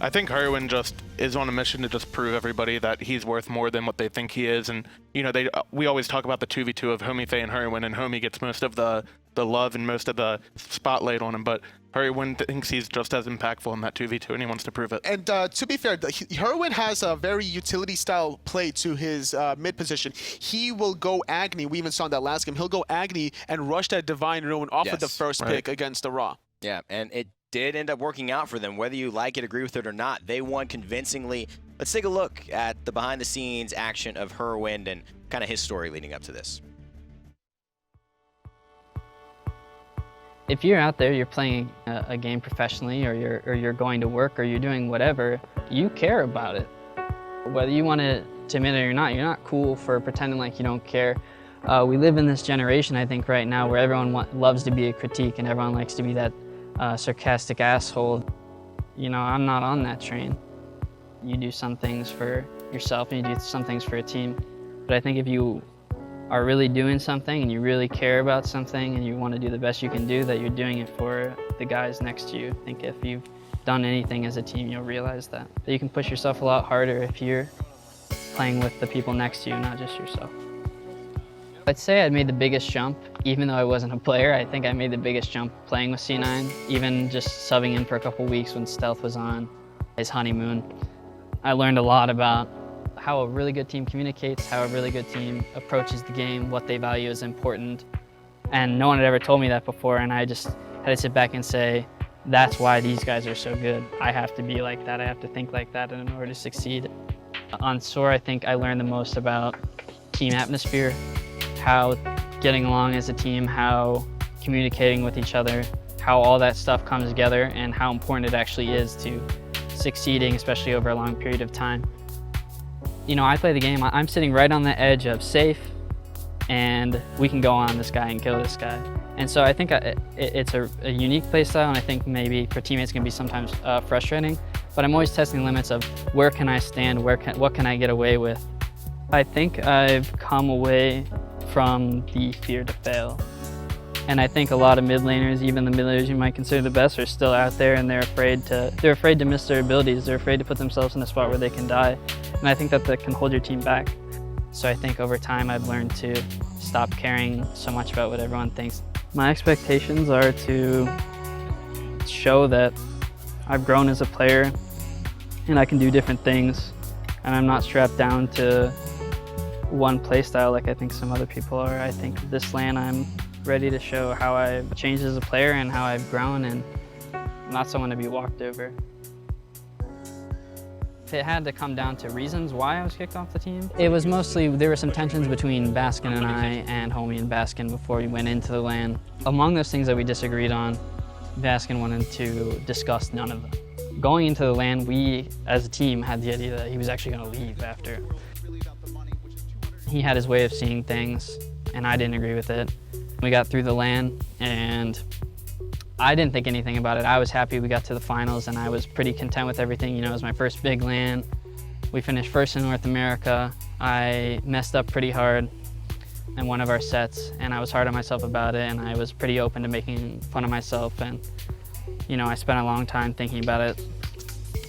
I think Hurriwind just is on a mission to just prove everybody that he's worth more than what they think he is. And, you know, we always talk about the 2v2 of Homiefe and Hurriwind, and Homie gets most of the love and most of the spotlight on him. But Hurriwind thinks he's just as impactful in that 2v2, and he wants to prove it. And to be fair, Hurriwind has a very utility-style play to his mid position. He will go Agni. We even saw in that last game. He'll go Agni and rush that Divine Ruin off of the first pick against the Ra. Yeah, and it did end up working out for them, whether you like it, agree with it or not. They won convincingly. Let's take a look at the behind-the-scenes action of Hurriwind and kind of his story leading up to this. If you're out there, you're playing a game professionally, or you're going to work, or you're doing whatever, you care about it. Whether you want to admit it or not, you're not cool for pretending like you don't care. We live in this generation, I think, right now where everyone loves to be a critique and everyone likes to be that sarcastic asshole. You know, I'm not on that train. You do some things for yourself and you do some things for a team. But I think if you are really doing something and you really care about something and you want to do the best you can do, that you're doing it for the guys next to you. I think if you've done anything as a team, you'll realize that you can push yourself a lot harder if you're playing with the people next to you, not just yourself. I'd say I made the biggest jump, even though I wasn't a player. I think I made the biggest jump playing with C9, even just subbing in for a couple weeks when Stealth was on his honeymoon. I learned a lot about how a really good team communicates, how a really good team approaches the game, what they value as important. And no one had ever told me that before, and I just had to sit back and say, that's why these guys are so good. I have to be like that, I have to think like that in order to succeed. On SOAR, I think I learned the most about team atmosphere, how getting along as a team, how communicating with each other, how all that stuff comes together, and how important it actually is to succeeding, especially over a long period of time. You know, I play the game, I'm sitting right on the edge of safe, and we can go on this guy and kill this guy. And so I think it's a unique play style, and I think maybe for teammates it can be sometimes frustrating, but I'm always testing the limits of where can I stand, what can I get away with. I think I've come away from the fear to fail. And I think a lot of mid laners, even the mid laners you might consider the best, are still out there and they're afraid to miss their abilities. They're afraid to put themselves in a spot where they can die. And I think that can hold your team back. So I think over time I've learned to stop caring so much about what everyone thinks. My expectations are to show that I've grown as a player and I can do different things. And I'm not strapped down to one playstyle like I think some other people are. I think this LAN I'm ready to show how I've changed as a player and how I've grown, and I'm not someone to be walked over. If it had to come down to reasons why I was kicked off the team, it was mostly there were some tensions between Baskin and I and Homie and Baskin before we went into the LAN. Among those things that we disagreed on, Baskin wanted to discuss none of them. Going into the LAN, we as a team had the idea that he was actually going to leave after. He had his way of seeing things, and I didn't agree with it. We got through the LAN, and I didn't think anything about it. I was happy we got to the finals, and I was pretty content with everything. You know, it was my first big LAN. We finished first in North America. I messed up pretty hard in one of our sets, and I was hard on myself about it, and I was pretty open to making fun of myself. And, you know, I spent a long time thinking about it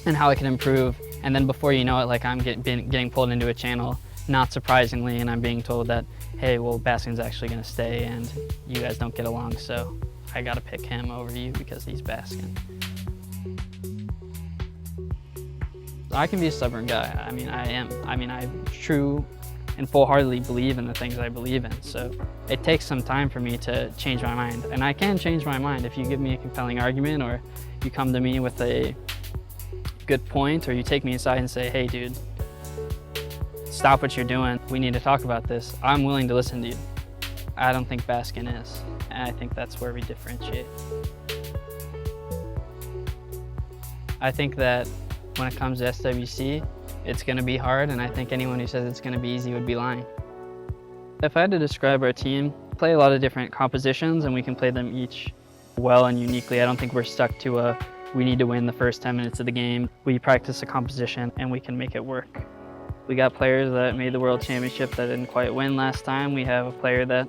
and how I could improve. And then before you know it, like I'm getting pulled into a channel, not surprisingly, and I'm being told that, hey, well, Baskin's actually going to stay and you guys don't get along, so I got to pick him over you because he's Baskin. I can be a stubborn guy. I mean, I am. I mean, I true and full-heartedly believe in the things I believe in, so it takes some time for me to change my mind. And I can change my mind if you give me a compelling argument, or you come to me with a good point, or you take me aside and say, hey, dude, stop what you're doing. We need to talk about this. I'm willing to listen to you. I don't think Baskin is, and I think that's where we differentiate. I think that when it comes to SWC, it's going to be hard, and I think anyone who says it's going to be easy would be lying. If I had to describe our team, we play a lot of different compositions, and we can play them each well and uniquely. I don't think we're stuck to we need to win the first 10 minutes of the game. We practice a composition, and we can make it work. We got players that made the World Championship that didn't quite win last time. We have a player that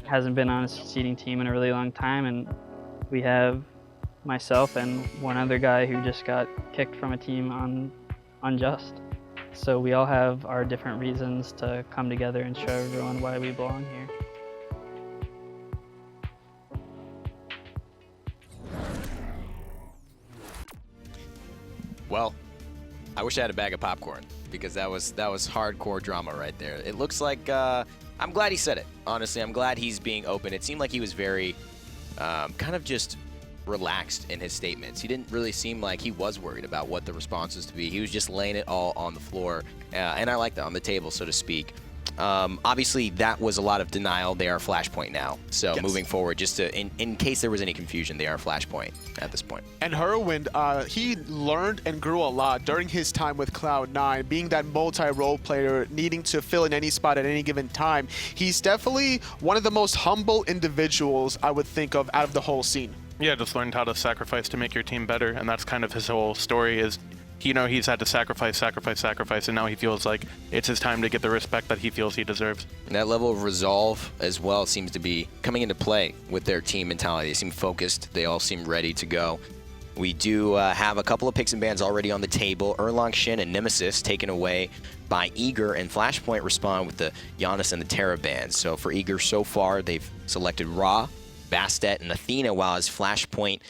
hasn't been on a succeeding team in a really long time, and we have myself and one other guy who just got kicked from a team on unjust. So we all have our different reasons to come together and show everyone why we belong here. Well, I wish I had a bag of popcorn because that was hardcore drama right there. It looks like I'm glad he said it. Honestly, I'm glad he's being open. It seemed like he was very kind of just relaxed in his statements. He didn't really seem like he was worried about what the response was to be. He was just laying it all on the floor, and I like that, on the table, so to speak. Obviously, that was a lot of denial. They are Flashpoint now. So moving forward, just to, in case there was any confusion, they are Flashpoint at this point. And Hurriwind, he learned and grew a lot during his time with Cloud9, being that multi-role player, needing to fill in any spot at any given time. He's definitely one of the most humble individuals I would think of out of the whole scene. Yeah, just learned how to sacrifice to make your team better, and that's kind of his whole story is, you know, he's had to sacrifice, and now he feels like it's his time to get the respect that he feels he deserves. And that level of resolve as well seems to be coming into play with their team mentality. They seem focused. They all seem ready to go. We do have a couple of picks and bans already on the table. Erlang Shin and Nemesis taken away by Eager, and Flashpoint respond with the Giannis and the Terra bans. So for Eager so far, they've selected Ra, Bastet, and Athena, while as Flashpoint,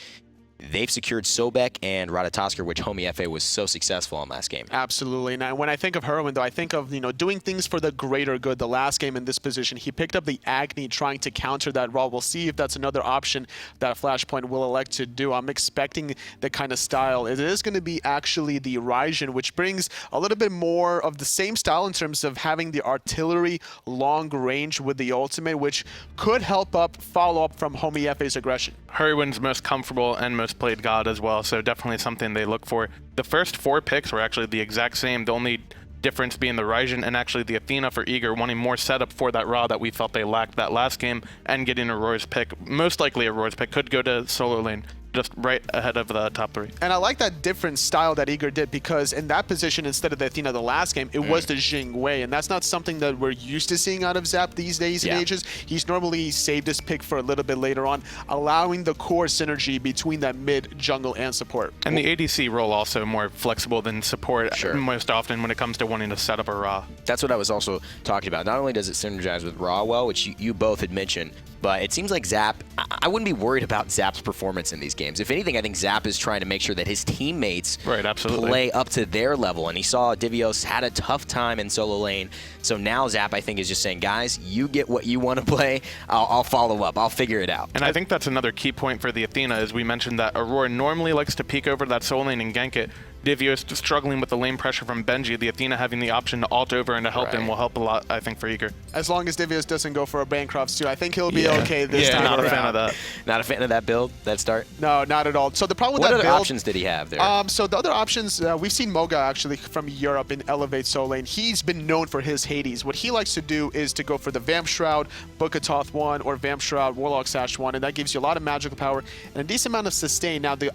they've secured Sobek and Ratatoskr, which Homiefe was so successful in last game. Absolutely. And when I think of Hurriwind, though, I think of, you know, doing things for the greater good. The last game in this position, he picked up the Agni, trying to counter that Raw. We'll see if that's another option that Flashpoint will elect to do. I'm expecting the kind of style. It is going to be actually the Raijin, which brings a little bit more of the same style in terms of having the artillery long range with the ultimate, which could help follow up from Homiefe's aggression. Hurriwind's most comfortable and most played God as well, so definitely something they look for. The first 4 picks were actually the exact same, the only difference being the Raijin and actually the Athena for Eager, wanting more setup for that Ra that we felt they lacked that last game, and getting Auror's pick. Most likely Auror's pick could go to solo lane, just right ahead of the top 3. And I like that different style that Eager did, because in that position, instead of the Athena the last game, it was the Xing way, and that's not something that we're used to seeing out of Zap these days and ages. He's normally saved his pick for a little bit later on, allowing the core synergy between that mid, jungle, and support. And the ADC role also more flexible than support most often when it comes to wanting to set up a Ra. That's what I was also talking about. Not only does it synergize with Ra well, which you both had mentioned, but it seems like Zap, I wouldn't be worried about Zap's performance in these games. If anything, I think Zap is trying to make sure that his teammates play up to their level. And he saw Divios had a tough time in solo lane. So now Zap, I think, is just saying, guys, you get what you want to play. I'll follow up. I'll figure it out. And I think that's another key point for the Athena, as we mentioned that Aror normally likes to peek over that solo lane and gank it. Divios struggling with the lane pressure from Benji. The Athena having the option to ult over and to help him will help a lot, I think, for Eager. As long as Divios doesn't go for a Bancrofts too, I think he'll be okay this time. Not a fan of that. Not a fan of that build, that start? No, not at all. So the problem with what that other build, options did he have there? So the other options, we've seen Moga actually from Europe in Elevate solo lane. He's been known for his Hades. What he likes to do is to go for the Vamp Shroud, Book of Thoth 1, or Vamp Shroud, Warlock Sash 1, and that gives you a lot of magical power and a decent amount of sustain. Now the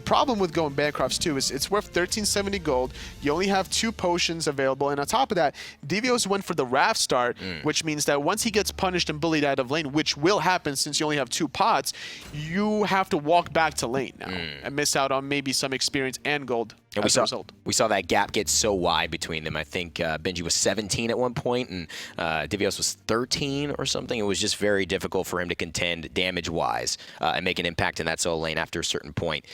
problem with going Bancrofts too is it's worth 1370 gold. You only have 2 potions available, and on top of that, Divios went for the Raft start, which means that once he gets punished and bullied out of lane, which will happen since you only have 2 pots, you have to walk back to lane now and miss out on maybe some experience and gold as a result. We saw that gap get so wide between them. I think Benji was 17 at one point, and Divios was 13 or something. It was just very difficult for him to contend damage-wise and make an impact in that solo lane after a certain point.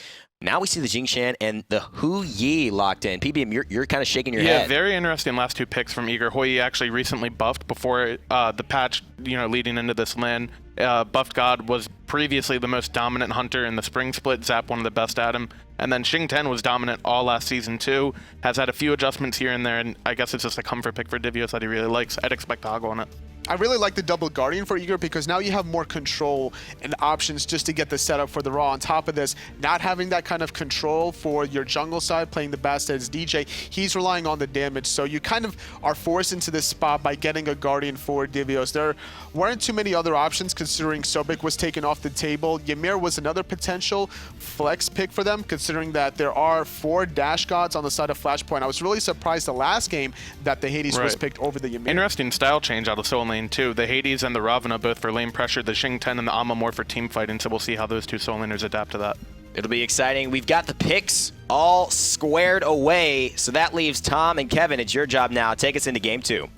Now we see the Jingshan and the Hu Yi locked in. PBM, you're kind of shaking your head. Yeah, very interesting last 2 picks from Eager. Hu Yi actually recently buffed before the patch, leading into this lane. Buffed God was previously the most dominant hunter in the spring split. Zap one of the best at him. And then Xing 10 was dominant all last season too. Has had a few adjustments here and there, and I guess it's just a comfort pick for Divios that he really likes. I'd expect Toggle on it. I really like the double Guardian for Eager because now you have more control and options just to get the setup for the Raw. On top of this, not having that kind of control for your jungle side, playing the Bastet as DJ, he's relying on the damage. So you kind of are forced into this spot by getting a Guardian for Divios. There weren't too many other options considering Sobek was taken off the table. Ymir was another potential flex pick for them considering that there are 4 Dash Gods on the side of Flashpoint. I was really surprised the last game that the Hades was picked over the Ymir. Interesting style change out of solo lane too. The Hades and the Ravana both for lane pressure, the Xing 10 and the Amma more for team fighting, so we'll see how those 2 solo laners adapt to that. It'll be exciting. We've got the picks all squared away, so that leaves Tom and Kevin. It's your job now. Take us into game 2.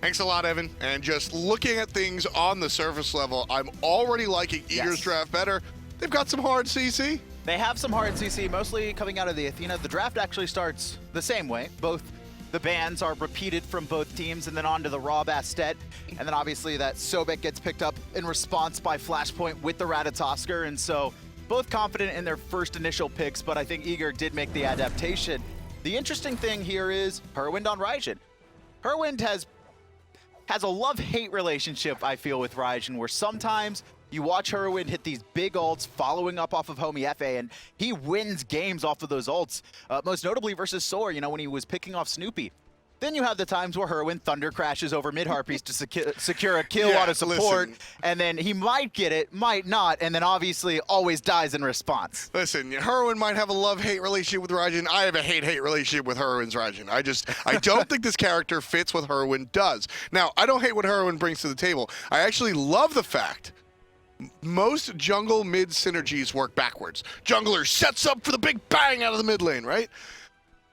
Thanks a lot, Evan. And just looking at things on the surface level, I'm already liking Eager's draft better. They've got some hard CC. They have some hard CC, mostly coming out of the Athena. The draft actually starts the same way. Both the bans are repeated from both teams, and then on to the raw Bastet. And then obviously that Sobek gets picked up in response by Flashpoint with the Ratatoskr. And so both confident in their first initial picks, but I think Eager did make the adaptation. The interesting thing here is Hurriwind on Raijin. Hurriwind has a love-hate relationship, I feel, with Raijin, where sometimes you watch Hurriwind hit these big ults following up off of Homiefe, and he wins games off of those ults, most notably versus Soar, you know, when he was picking off Snoopy. Then you have the times where Hurriwind thunder crashes over mid-harpies to secure a kill on a support, and then he might get it, might not, and then obviously always dies in response. Listen, Hurriwind might have a love-hate relationship with Raijin. I have a hate-hate relationship with Hurriwind's Raijin. I don't think this character fits what Hurriwind does. Now, I don't hate what Hurriwind brings to the table. I actually love the fact most jungle mid synergies work backwards. Jungler sets up for the big bang out of the mid lane, right?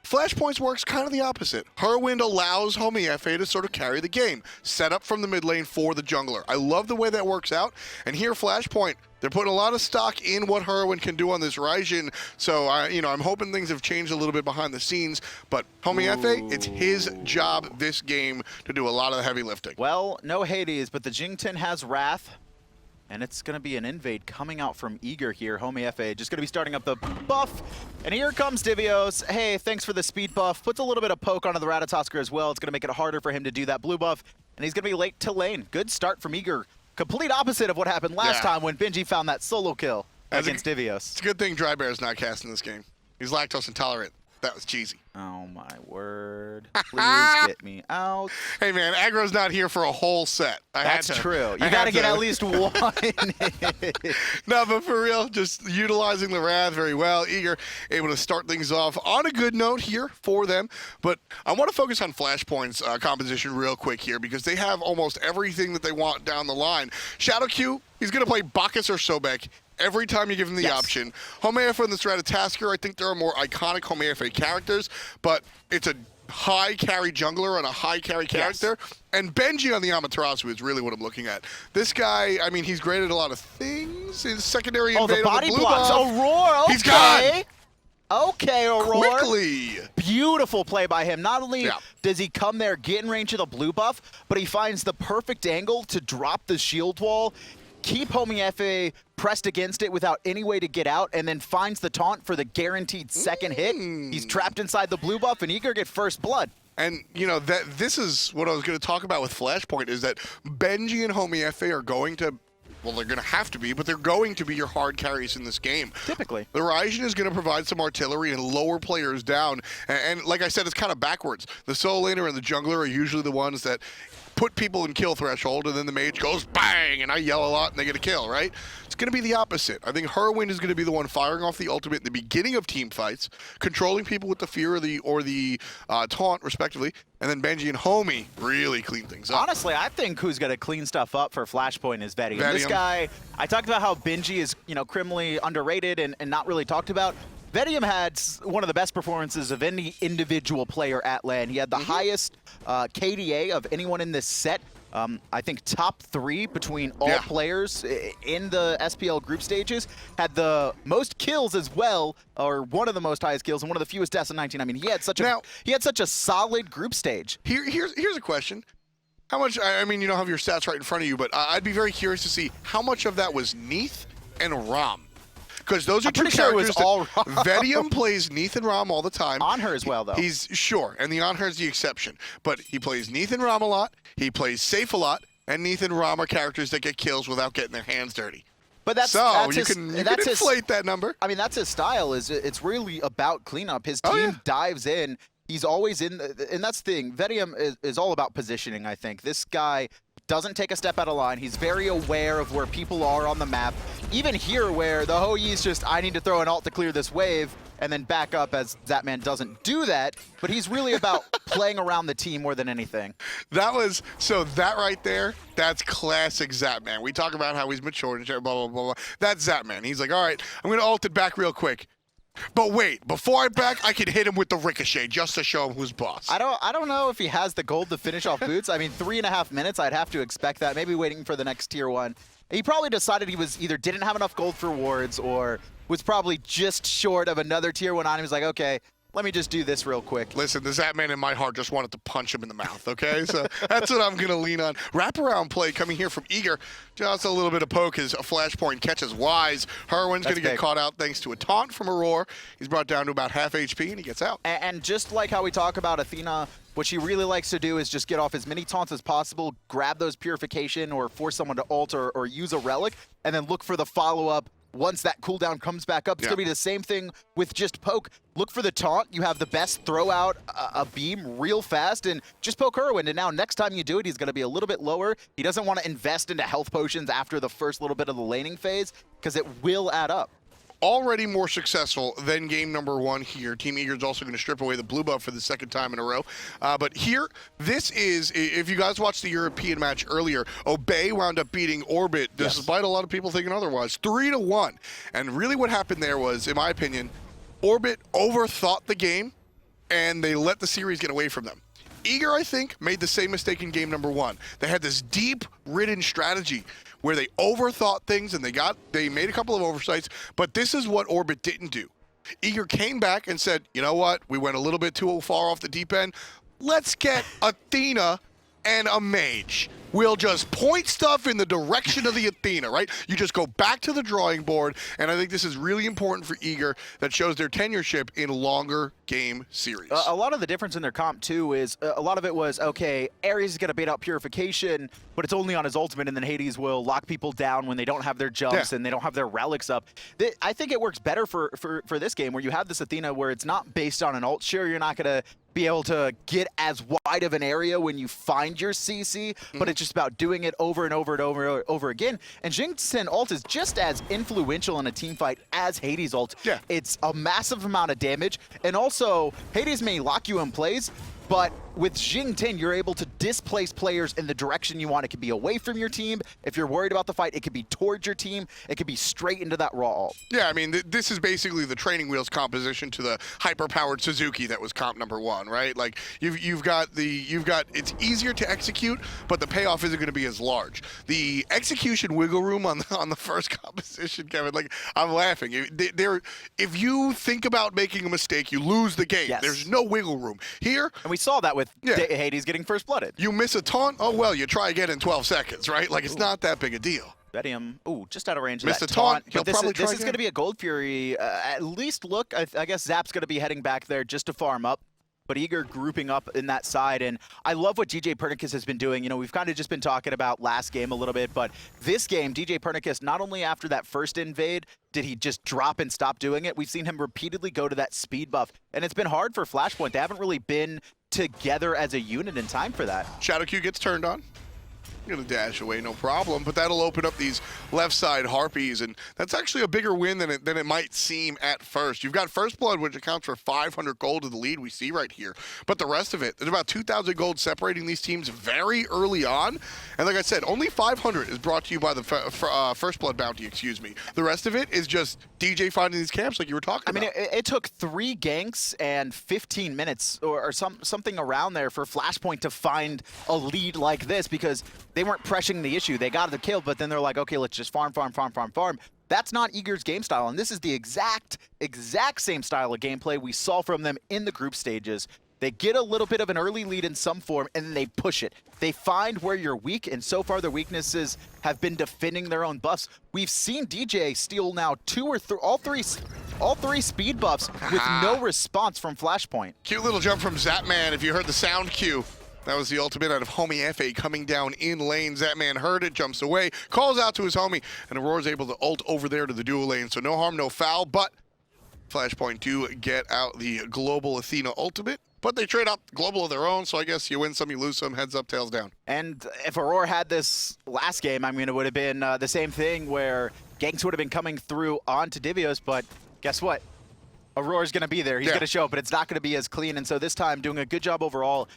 Flashpoints works kind of the opposite. Hurriwind allows Homiefe to sort of carry the game, set up from the mid lane for the jungler. I love the way that works out. And here, Flashpoint, they're putting a lot of stock in what Hurriwind can do on this Raijin. So, I'm hoping things have changed a little bit behind the scenes. But Homiefe, it's his job this game to do a lot of the heavy lifting. Well, no Hades, but the Jington has Wrath. And it's going to be an invade coming out from Eager here. Homiefe just going to be starting up the buff. And here comes Divios. Hey, thanks for the speed buff. Puts a little bit of poke onto the Ratatoskr as well. It's going to make it harder for him to do that blue buff. And he's going to be late to lane. Good start from Eager. Complete opposite of what happened last time when Benji found that solo kill against Divios. It's a good thing Dry Bear's not casting this game. He's lactose intolerant. That was cheesy. Oh my word. Please get me out. Hey man, aggro's not here for a whole set. That's true. You gotta get at least one. No, but for real, just utilizing the Wrath very well. Eager able to start things off on a good note here for them. But I want to focus on Flashpoint's composition real quick here because they have almost everything that they want down the line. Shadowq, he's going to play Bacchus or Sobek every time you give him the option. Homiefe and the Ratatoskr, I think there are more iconic Homiefe characters, but it's a high carry jungler and a high carry character. And Benji on the Amaterasu is really what I'm looking at. This guy, I mean, he's great at a lot of things. His secondary invade the body on the blue blocks. buff. Aurora, okay. He's gone. Okay, Aurora. Quickly. Beautiful play by him. Not only does he come there, get in range of the blue buff, but he finds the perfect angle to drop the shield wall, keep Homiefe pressed against it without any way to get out, and then finds the taunt for the guaranteed second hit. He's trapped inside the blue buff, and Eager get first blood. And, you know, this is what I was going to talk about with Flashpoint, is that Benji and Homiefe are going to, well, they're going to have to be, but they're going to be your hard carries in this game. Typically. The Raijin is going to provide some artillery and lower players down. And like I said, it's kind of backwards. The solo laner and the jungler are usually the ones that put people in kill threshold, and then the mage goes bang, and I yell a lot, and they get a kill, right? It's going to be the opposite. I think Hurriwind is going to be the one firing off the ultimate in the beginning of team fights, controlling people with the fear or the taunt, respectively, and then Benji and Homie really clean things up. Honestly, I think who's going to clean stuff up for Flashpoint is Vetium. This guy, I talked about how Benji is, criminally underrated and not really talked about. Vetium had one of the best performances of any individual player at LAN. He had the highest KDA of anyone in this set. I think top 3 between all players in the SPL group stages. Had the most kills as well, or one of the most highest kills, and one of the fewest deaths in 19. I mean, he had such a solid group stage. Here's a question. How much? I mean, you don't have your stats right in front of you, but I'd be very curious to see how much of that was Neith and Ram. Because those are two characters Vetium plays Neith and Ram all the time. On her as well, though. He's sure, and the on her is the exception. But he plays Neith and Ram a lot. He plays Safe a lot, and Neith and Ram are characters that get kills without getting their hands dirty. But that's you can inflate that number. I mean, that's his style. It's really about cleanup. His team dives in. He's always in, and that's the thing. Vetium is all about positioning, I think. This guy doesn't take a step out of line. He's very aware of where people are on the map. Even here where the Hoyi's just, I need to throw an ult to clear this wave, and then back up as Zapman doesn't do that, but he's really about playing around the team more than anything. That right there, that's classic Zapman. We talk about how he's matured and blah, blah, blah, blah. That's Zapman. He's like, all right, I'm going to ult it back real quick. But wait, before I back, I can hit him with the ricochet just to show him who's boss. I don't know if he has the gold to finish off boots. I mean, 3.5 minutes, I'd have to expect that. Maybe waiting for the next tier 1. He probably decided he was either didn't have enough gold for wards or was probably just short of another tier 1 on. He was like, okay, let me just do this real quick. Listen, the Zapman in my heart just wanted to punch him in the mouth, okay? So that's what I'm going to lean on. Wraparound play coming here from Eager. Just a little bit of poke as a flashpoint catches Wise. Hurriwind's going to get caught out thanks to a taunt from Aror. He's brought down to about half HP, and he gets out. And just like how we talk about Athena, what she really likes to do is just get off as many taunts as possible, grab those purification or force someone to ult or use a relic, and then look for the follow-up once that cooldown comes back up. It's going to be the same thing with just poke. Look for the taunt. You have TheBest throw out a beam real fast and just poke Hurriwind. And now next time you do it, he's going to be a little bit lower. He doesn't want to invest into health potions after the first little bit of the laning phase because it will add up. Already more successful than game number 1 here. Team Eager's also going to strip away the blue buff for the second time in a row. But here, this is, if you guys watched the European match earlier, Obey wound up beating Orbit, despite a lot of people thinking otherwise, 3-1. And really what happened there was, in my opinion, Orbit overthought the game, and they let the series get away from them. Eager, I think, made the same mistake in game number 1. They had this deep-ridden strategy where they overthought things and they made a couple of oversights, but this is what Orbit didn't do. Eager came back and said, you know what, we went a little bit too far off the deep end. Let's get Athena and a mage. We'll just point stuff in the direction of the Athena, right? You just go back to the drawing board, and I think this is really important for Eager that shows their tenureship in longer game series. A lot of the difference in their comp, too, is a lot of it was, okay, Ares is going to bait out Purification, but it's only on his ultimate, and then Hades will lock people down when they don't have their jumps and they don't have their relics up. I think it works better for this game, where you have this Athena where it's not based on an ult. Sure, you're not going to be able to get as wide of an area when you find your CC, but it's just about doing it over and over and over again. And Xing's ult is just as influential in a team fight as Hades' ult. Yeah. It's a massive amount of damage, and also Hades may lock you in place, but with Xing 10, you're able to displace players in the direction you want. It could be away from your team. If you're worried about the fight, it could be towards your team. It could be straight into that raw ult. Yeah, I mean, this is basically the training wheels composition to the hyper-powered Suzuki that was comp number 1, right? Like, you've got it's easier to execute, but the payoff isn't going to be as large. The execution wiggle room on the first composition, Kevin, like, I'm laughing. If you think about making a mistake, you lose the game. Yes. There's no wiggle room. Here, and we saw that with Hades getting first blooded. you miss a taunt, oh well, you try again in 12 seconds, right? Like, it's not that big a deal. Vetium, just out of range of Missed that a taunt. But He'll this probably is try going to again. be a Gold Fury. At least look, I guess Zap's going to be heading back there just to farm up. But Eager grouping up in that side, and I love what djpernicus has been doing. You know, we've kind of just been talking about last game a little bit, but this game, djpernicus, not only after that first invade did he just drop and stop doing it, we've seen him repeatedly go to that speed buff, and it's been hard for Flashpoint. They haven't really been together as a unit in time for that. Shadowq gets turned on. Gonna dash away, no problem, but that'll open up these left side Harpies, and that's actually a bigger win than it might seem at first. You've got First Blood, which accounts for 500 gold of the lead we see right here, but the rest of it, there's about 2,000 gold separating these teams very early on, and like I said, only 500 is brought to you by the First Blood bounty, excuse me. The rest of it is just DJ finding these camps like you were talking about. I mean, it took 3 ganks and 15 minutes or something around there for Flashpoint to find a lead like this, because they weren't pressing the issue. They got the kill, but then they're like, okay, let's just farm. That's not Eager's game style, and this is the exact same style of gameplay we saw from them in the group stages. They get a little bit of an early lead in some form, and then they push it. They find where you're weak, and so far their weaknesses have been defending their own buffs. We've seen DJ steal now all three speed buffs with no response from Flashpoint. Cute little jump from Zapman, if you heard the sound cue. That was the ultimate out of Homiefe coming down in lane. Zapman heard it, jumps away, calls out to his homie, and Aurora's able to ult over there to the dual lane. So no harm, no foul, but Flashpoint do get out the Global Athena ultimate, but they trade out Global of their own, so I guess you win some, you lose some, heads up, tails down. And if Aror had this last game, I mean, it would have been the same thing where ganks would have been coming through onto Divios, but guess what? Auror's going to be there. He's going to show up, but it's not going to be as clean. And so this time, doing a good job overall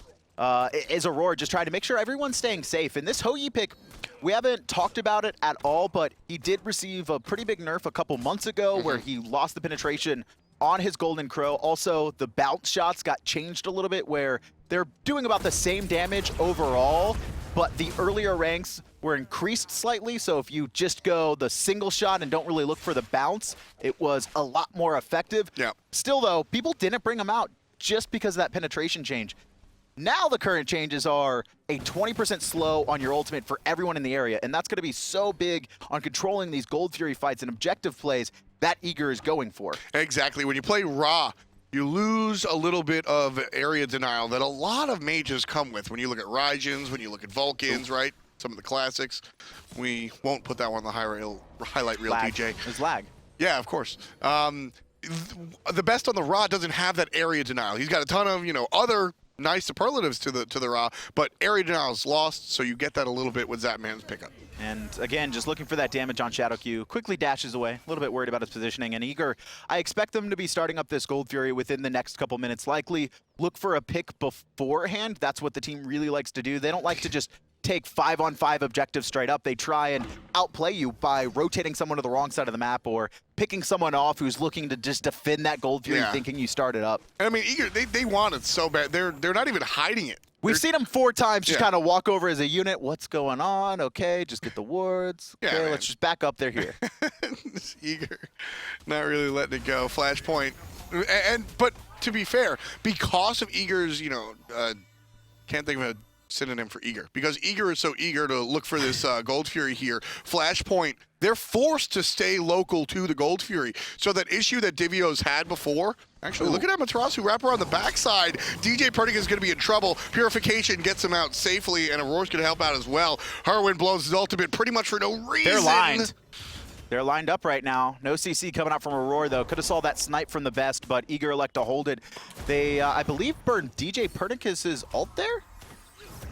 is Aror, just trying to make sure everyone's staying safe. And this Hou Yi pick, we haven't talked about it at all, but he did receive a pretty big nerf a couple months ago where he lost the penetration on his Golden Crow. Also, the bounce shots got changed a little bit where they're doing about the same damage overall, but the earlier ranks were increased slightly. So if you just go the single shot and don't really look for the bounce, it was a lot more effective. Yeah. Still though, people didn't bring him out just because of that penetration change. Now the current changes are a 20% slow on your ultimate for everyone in the area, and that's going to be so big on controlling these Gold Fury fights and objective plays that Eager is going for. Exactly. When you play Ra, you lose a little bit of area denial that a lot of mages come with. When you look at Raijins, when you look at Vulcans, right? Some of the classics. We won't put that one on the highlight reel, Lag. DJ. There's lag. Yeah, of course. The best on the Ra doesn't have that area denial. He's got a ton of, other nice superlatives to the Ra, but area denial is lost, so you get that a little bit with Zapman's pickup. And again, just looking for that damage on Shadowq, quickly dashes away, a little bit worried about his positioning. And Eager, I expect them to be starting up this Gold Fury within the next couple minutes. Likely look for a pick beforehand. That's what the team really likes to do. They don't like to just take 5-on-5 objectives straight up. They try and outplay you by rotating someone to the wrong side of the map or picking someone off who's looking to just defend that Gold Fury, thinking you started up. And I mean, Eager, they want it so bad. They're not even hiding it. We've seen him 4 times just kind of walk over as a unit. What's going on? Okay, just get the wards. Okay, let's just back up. They're here. Eager, not really letting it go. Flashpoint. But to be fair, because of Eager's, can't think of a synonym for eager, because Eager is so eager to look for this Gold Fury here. Flashpoint, they're forced to stay local to the Gold Fury. So that issue that Divios had before, actually, look at Amaterasu wrap around the backside. djpernicus is going to be in trouble. Purification gets him out safely, and Auror's going to help out as well. Hurriwind blows his ultimate pretty much for no reason. They're lined. They're lined up right now. No CC coming out from Aror, though. Could have saw that snipe from TheBest, but Eager elect to hold it. They, I believe, burned djpernicus' ult there?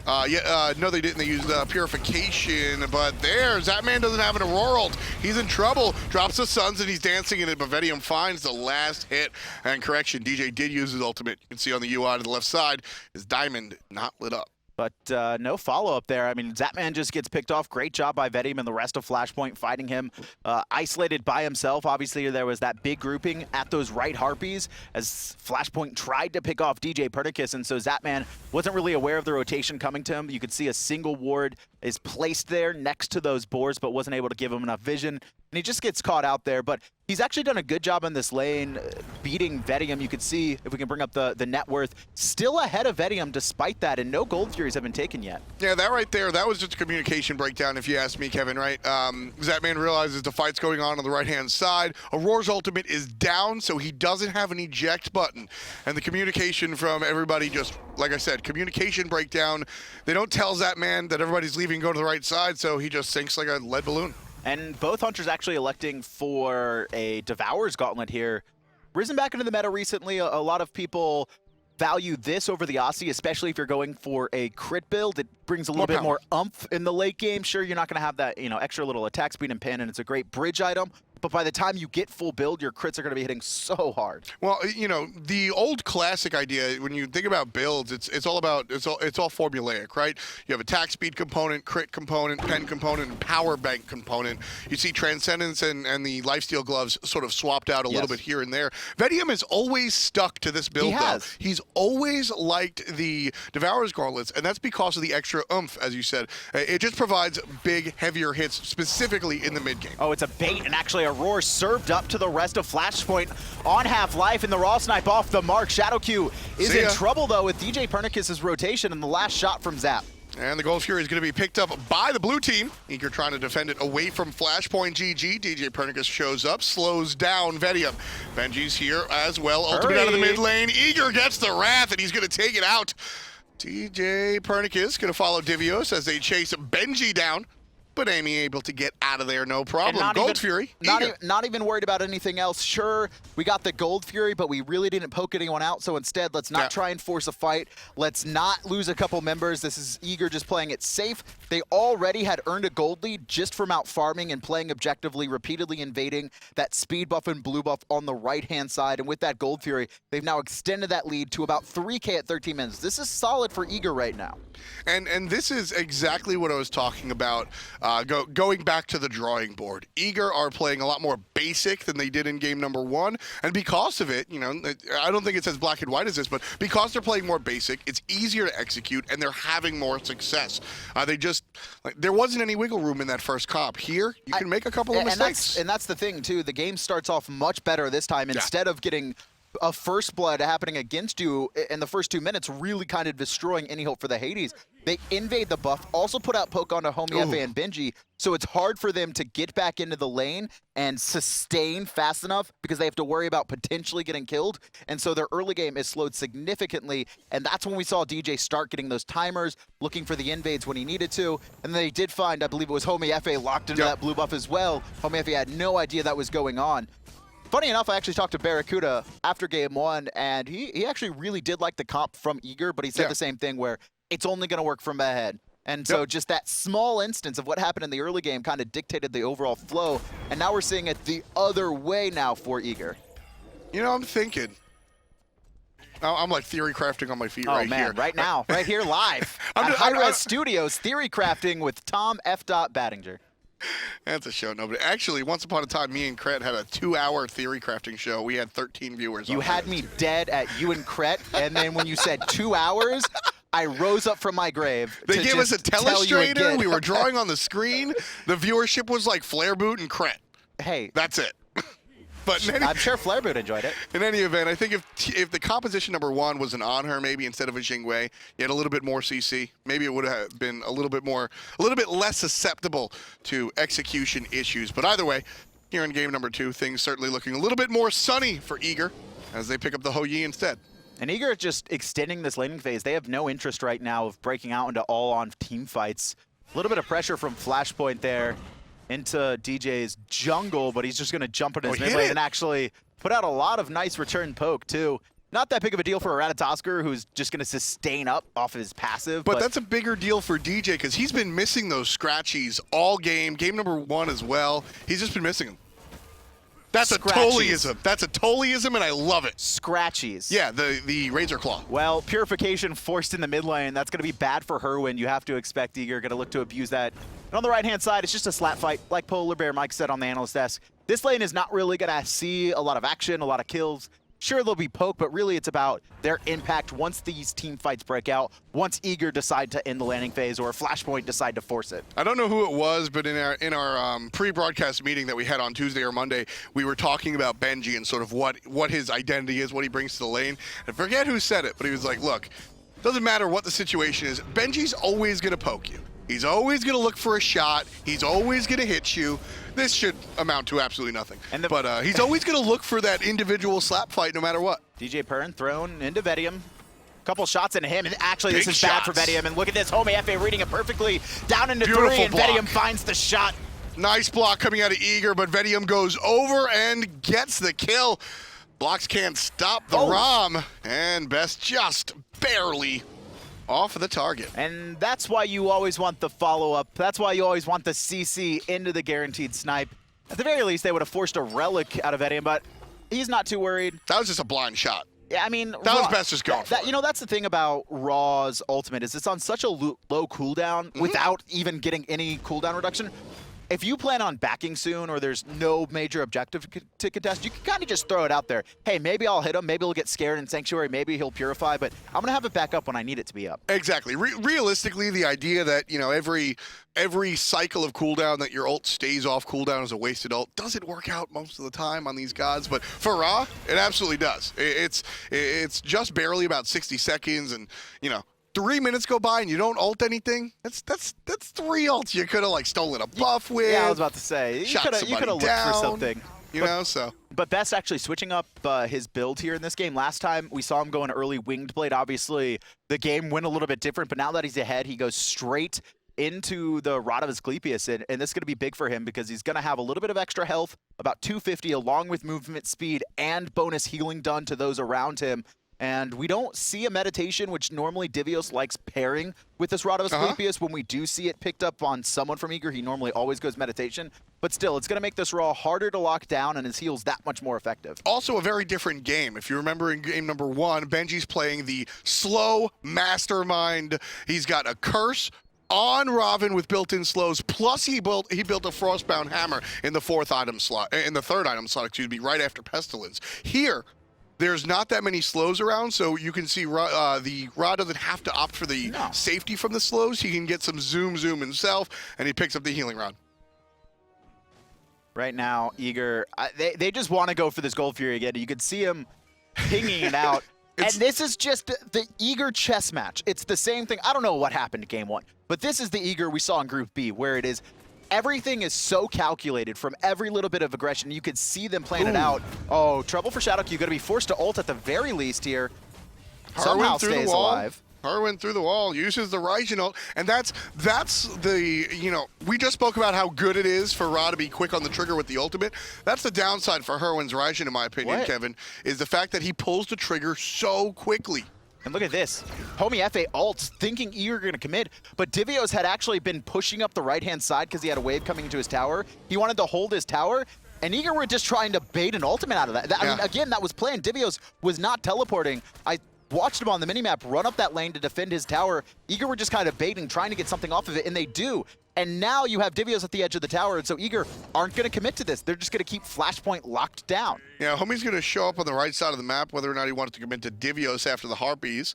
No, they didn't. They used Purification, but Zapman doesn't have an Aurora ult. He's in trouble. Drops the Suns, and he's dancing in it, but Vetium finds the last hit. And correction, DJ did use his ultimate. You can see on the UI to the left side, his diamond not lit up. But no follow-up there. I mean, Zapman just gets picked off. Great job by Vetium and the rest of Flashpoint fighting him. Isolated by himself. Obviously, there was that big grouping at those right Harpies as Flashpoint tried to pick off djpernicus, and so Zapman wasn't really aware of the rotation coming to him. You could see a single ward is placed there next to those boars, but wasn't able to give him enough vision. And he just gets caught out there. But he's actually done a good job in this lane, beating Vetium. You can see, if we can bring up the net worth, still ahead of Vetium despite that, and no Gold Furies have been taken yet. Yeah, that right there, that was just a communication breakdown, if you ask me, Kevin, right? Zapman realizes the fight's going on the right-hand side. Auror's ultimate is down, so he doesn't have an eject button. And the communication from everybody just, like I said, communication breakdown. They don't tell Zapman that everybody's leaving and go to the right side, so he just sinks like a lead balloon. And both Hunters actually electing for a Devourer's Gauntlet here. Risen back into the meta recently. A lot of people value this over the Aussie, especially if you're going for a crit build. It brings a little bit more oomph in the late game. Sure, you're not going to have that, extra little attack speed and pin, and it's a great bridge item. But by the time you get full build, your crits are going to be hitting so hard. Well, the old classic idea, when you think about builds, it's all formulaic, right? You have attack speed component, crit component, pen component, and power bank component. You see Transcendence and the Lifesteal gloves sort of swapped out a little bit here and there. Vetium has always stuck to this build, though. He's always liked the Devourer's Gauntlets, and that's because of the extra oomph, as you said. It just provides big, heavier hits, specifically in the mid-game. Oh, it's a bait, and actually Aror served up to the rest of Flashpoint on Half-Life, and the raw snipe off the mark. Shadowq is in trouble, though, with djpernicus' rotation and the last shot from Zap. And the Gold Fury is going to be picked up by the blue team. Eager trying to defend it away from Flashpoint. GG. djpernicus shows up, slows down Vetium. Benji's here as well. Ultimate out of the mid lane. Eager gets the Wrath, and he's going to take it out. djpernicus going to follow Divios as they chase Benji down. but Amy able to get out of there, no problem. not Gold even- Fury, Not even worried about anything else. Sure, we got the Gold Fury, but we really didn't poke anyone out. So instead, let's not try and force a fight. Let's not lose a couple members. This is Eager just playing it safe. They already had earned a gold lead just from out farming and playing objectively, repeatedly invading that speed buff and blue buff on the right-hand side. And with that Gold Fury, they've now extended that lead to about 3K at 13 minutes. This is solid for Eager right now. And this is exactly what I was talking about, going back to the drawing board. Eager are playing a lot more basic than they did in game number 1, and because of it, I don't think it's as black and white as this, but because they're playing more basic, it's easier to execute, and they're having more success. There wasn't any wiggle room in that first comp. Here, you can make a couple of mistakes. And that's the thing, too. The game starts off much better this time. Instead of getting a first blood happening against you in the first 2 minutes, really kind of destroying any hope for the Hades. They invade the buff, also put out poke onto Homiefe and Benji, so it's hard for them to get back into the lane and sustain fast enough because they have to worry about potentially getting killed. And so their early game is slowed significantly, and that's when we saw DJ start getting those timers, looking for the invades when he needed to. And they did find, I believe it was Homiefe locked into that blue buff as well. Homiefe had no idea that was going on. Funny enough, I actually talked to Barracuda after game 1, and he actually really did like the comp from Eager, but he said the same thing where it's only going to work from ahead. And so just that small instance of what happened in the early game kind of dictated the overall flow, and now we're seeing it the other way now for Eager. I'm thinking. I'm like theory crafting on my feet right here. Oh, man, right now, right here live at hi-rez Studios, theory crafting with Tom F. Battinger. That's a show nobody. Actually, once upon a time, me and Kret had a 2-hour theory crafting show. We had 13 viewers. You had me dead at you and Kret, and then when you said 2 hours, I rose up from my grave. They gave us a telestrator. We were drawing on the screen. The viewership was like Flareboot and Kret. Hey, that's it. But I'm sure Flareboot enjoyed it. In any event, I think if the composition number 1 was an Anher maybe instead of a Xing, you had a little bit more CC. Maybe it would have been a little bit less susceptible to execution issues. But either way, here in game number 2, things certainly looking a little bit more sunny for Eager as they pick up the Hou-Yi instead. And Eager is just extending this laning phase. They have no interest right now of breaking out into all-on team fights. A little bit of pressure from Flashpoint there into DJ's jungle, but he's just going to jump into his mid lane and actually put out a lot of nice return poke, too. Not that big of a deal for a Ratatoskr, who's just going to sustain up off of his passive. But that's a bigger deal for DJ because he's been missing those scratchies all game. Game number 1 as well. He's just been missing them. That's a Tollyism. That's a Tollyism, and I love it. Scratchies. Yeah, the Razor Claw. Well, Purification forced in the mid lane. That's going to be bad for Hurriwind. You have to expect Eager going to look to abuse that. And on the right-hand side, it's just a slap fight, like Polar Bear Mike said on the analyst desk. This lane is not really going to see a lot of action, a lot of kills. Sure, there'll be poke, but really it's about their impact once these team fights break out, once Eager decide to end the landing phase or Flashpoint decide to force it. I don't know who it was, but in our pre-broadcast meeting that we had on Tuesday or Monday, we were talking about Benji and sort of what his identity is, what he brings to the lane. I forget who said it, but he was like, look, doesn't matter what the situation is, Benji's always going to poke you. He's always going to look for a shot. He's always going to hit you. This should amount to absolutely nothing. But he's always going to look for that individual slap fight no matter what. DJ Pern thrown into Vetium. Couple shots into him, and actually this is bad for Vetium. And look at this, Homiefe reading it perfectly. Down into 3, and Vetium finds the shot. Nice block coming out of Eager, but Vetium goes over and gets the kill. Blocks can't stop the Ram, and Best just barely off of the target. And that's why you always want the follow-up. That's why you always want the CC into the guaranteed snipe. At the very least, they would have forced a relic out of Vetium, but he's not too worried. That was just a blind shot. Yeah, I mean, that was Best just going for it. That's the thing about Raw's ultimate is it's on such a low cooldown without even getting any cooldown reduction. If you plan on backing soon or there's no major objective to contest, you can kind of just throw it out there. Hey, maybe I'll hit him. Maybe he'll get scared in Sanctuary. Maybe he'll Purify, but I'm going to have it back up when I need it to be up. Exactly. Realistically, the idea that, every cycle of cooldown that your ult stays off cooldown is a wasted ult doesn't work out most of the time on these gods, but for Ra, it absolutely does. It's just barely about 60 seconds, and, 3 minutes go by and you don't ult anything. That's 3 ults you could have stolen a buff with. Yeah, I was about to say you could have looked for something. But Best actually switching up his build here in this game. Last time we saw him go an early Winged Blade. Obviously, the game went a little bit different, but now that he's ahead, he goes straight into the Rod of Asclepius, and this is going to be big for him because he's going to have a little bit of extra health, about 250, along with movement speed and bonus healing done to those around him. And we don't see a meditation, which normally Divios likes pairing with this Rod of Asclepius. When we do see it picked up on someone from Eager, he normally always goes meditation. But still, it's going to make this Raw harder to lock down and his heals that much more effective. Also a very different game. If you remember in game number 1, Benji's playing the slow mastermind. He's got a curse on Robin with built-in slows, plus he built a Frostbound Hammer in the third item slot, excuse me, right after Pestilence. Here, there's not that many slows around, so you can see the Rod doesn't have to opt for the safety from the slows. He can get some zoom himself, and he picks up the healing rod. Right now, Eager, they just want to go for this Gold Fury again. You could see him pinging it out. And this is just the Eager chess match. It's the same thing. I don't know what happened to game 1, but this is the Eager we saw in Group B, where it is everything is so calculated from every little bit of aggression. You could see them playing it out. Oh, trouble for Shadowq. You're going to be forced to ult at the very least here. Somehow stays alive. Hurriwind through the wall, uses the Raijin ult, and that's the, you know, we just spoke about how good it is for Ra to be quick on the trigger with the ultimate. That's the downside for Hurriwind's Raijin, in my opinion, Kevin, is the fact that he pulls the trigger so quickly. And look at this. Homiefe ults, thinking Eager going to commit, but Divios had actually been pushing up the right-hand side because he had a wave coming into his tower. He wanted to hold his tower, and Eager were just trying to bait an ultimate out of that. I mean, again, that was planned. Divios was not teleporting. I watched him on the minimap run up that lane to defend his tower. Eager were just kind of baiting, trying to get something off of it, and they do. And now you have Divios at the edge of the tower, and so Eager aren't going to commit to this. They're just going to keep Flashpoint locked down. Yeah, Homie's going to show up on the right side of the map. Whether or not he wants to commit to Divios after the Harpies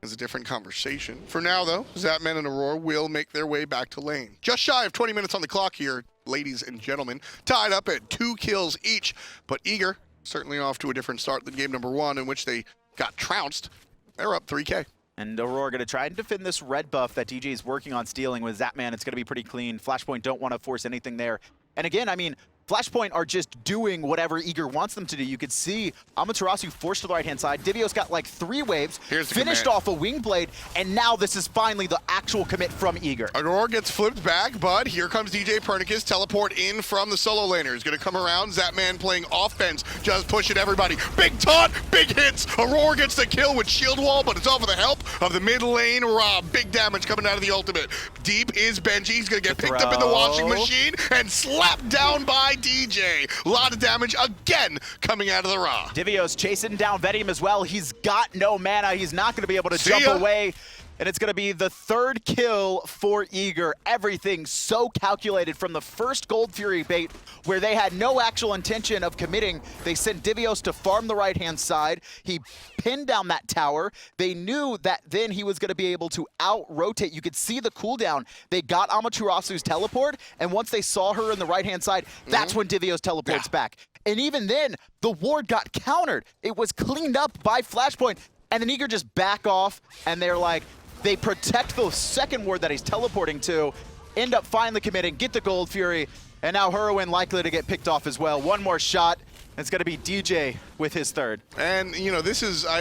is a different conversation. For now, though, Zapman and Aror will make their way back to lane. Just shy of 20 minutes on the clock here, ladies and gentlemen. Tied up at 2 kills each, but Eager certainly off to a different start than game number 1, in which they got trounced. They're up 3K. And Aurora going to try and defend this red buff that DJ is working on stealing with Zapman. It's going to be pretty clean. Flashpoint don't want to force anything there. And again, I mean, Flashpoint are just doing whatever Eager wants them to do. You could see Amaterasu forced to the right-hand side. Divios got like 3 waves, finished off a Wing Blade, and now this is finally the actual commit from Eager. Aror gets flipped back, but here comes djpernicus, teleport in from the solo laner. He's going to come around, Zapman playing offense, just pushing everybody. Big taunt, big hits. Aror gets the kill with shield wall, but it's all for the help of the mid lane Rob. Big damage coming out of the ultimate. Deep is Benji. He's going to get picked up in the washing machine and slapped down by DJ. A lot of damage again coming out of the Ra. Divios chasing down Vetium as well. He's got no mana. He's not going to be able to jump away. And it's going to be the 3rd kill for Eager. Everything so calculated from the first Gold Fury bait where they had no actual intention of committing. They sent Divios to farm the right-hand side. He pinned down that tower. They knew that then he was going to be able to out-rotate. You could see the cooldown. They got Amaterasu's teleport, and once they saw her in the right-hand side, that's when Divios teleports back. And even then, the ward got countered. It was cleaned up by Flashpoint, and then Eager just back off, and they're like, they protect the second ward that he's teleporting to, end up finally committing, get the Gold Fury, and now Hurriwind likely to get picked off as well. One more shot, it's going to be DJ with his 3rd. And, you know, this is, I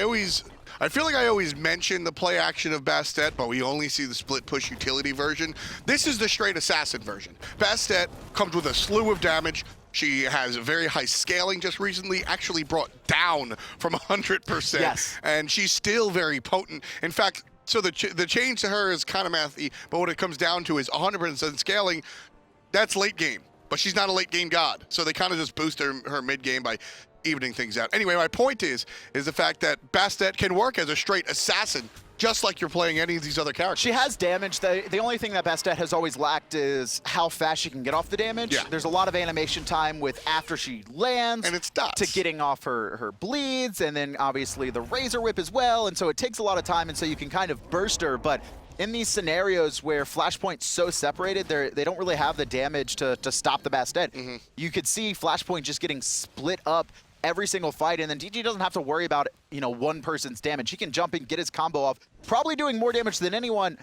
feel like I always mention the play action of Bastet, but we only see the split push utility version. This is the straight assassin version. Bastet comes with a slew of damage. She has a very high scaling, just recently actually brought down from 100%. Yes. And she's still very potent. In fact, so the change to her is kind of mathy, but what it comes down to is 100% scaling. That's late game, but she's not a late game god. So they kind of just boost her mid game by evening things out. Anyway, my point is the fact that Bastet can work as a straight assassin, just like you're playing any of these other characters. She has damage. The only thing that Bastet has always lacked is how fast she can get off the damage. Yeah. There's a lot of animation time with after she lands and it's dots. to getting off her bleeds, and then obviously the Razor Whip as well, and so it takes a lot of time, and so you can kind of burst her, but in these scenarios where Flashpoint's so separated, they don't really have the damage to stop the Bastet. You could see Flashpoint just getting split up every single fight, and then DG doesn't have to worry about, you know, one person's damage. He can jump in, get his combo off, probably doing more damage than anyone